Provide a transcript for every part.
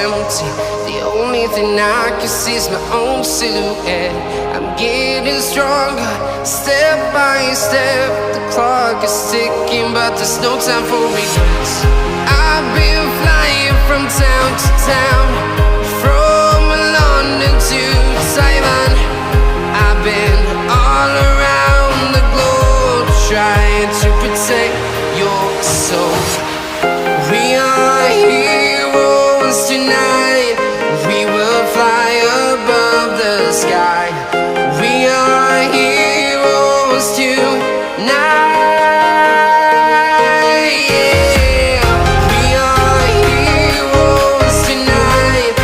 empty. The only thing I can see is my own silhouette. I'm getting stronger, step by step. The clock is ticking, but there's no time for regrets. I've been flying from town to town, from London to Taiwan. I've been all around the globe, trying to protect your soul. We are heroes tonight. We will fly above the sky. We are heroes tonight. Yeah. We are heroes tonight.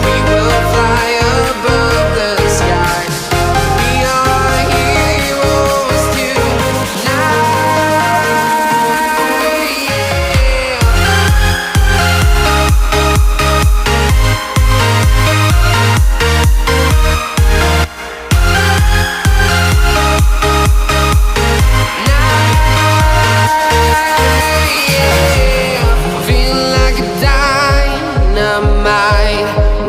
We will fly above the sky. We are heroes tonight.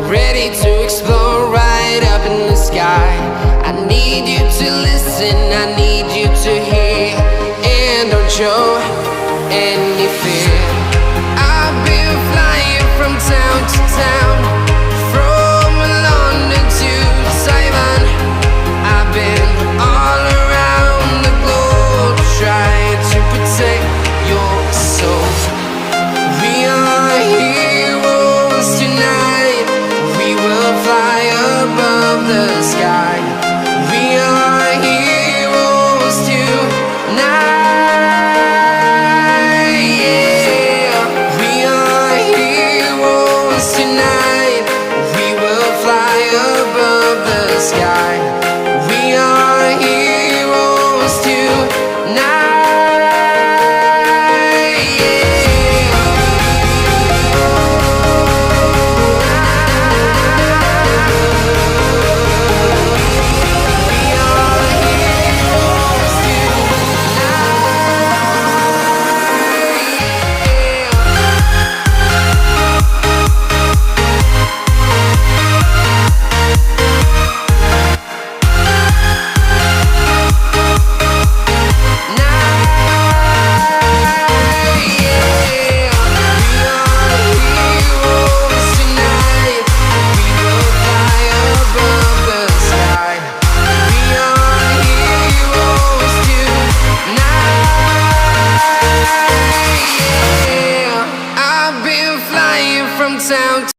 Ready to explore right up in the sky. I need you to listen, I need you to hear, and don't show any fear. I've been flying from town to town, from London to Taiwan. I've been all around the globe, trying to protect your soul. We are heroes tonight. We will fly above the sky. We are heroes tonight. Yeah. We are heroes tonight. We will fly above the sky. We are heroes tonight. From town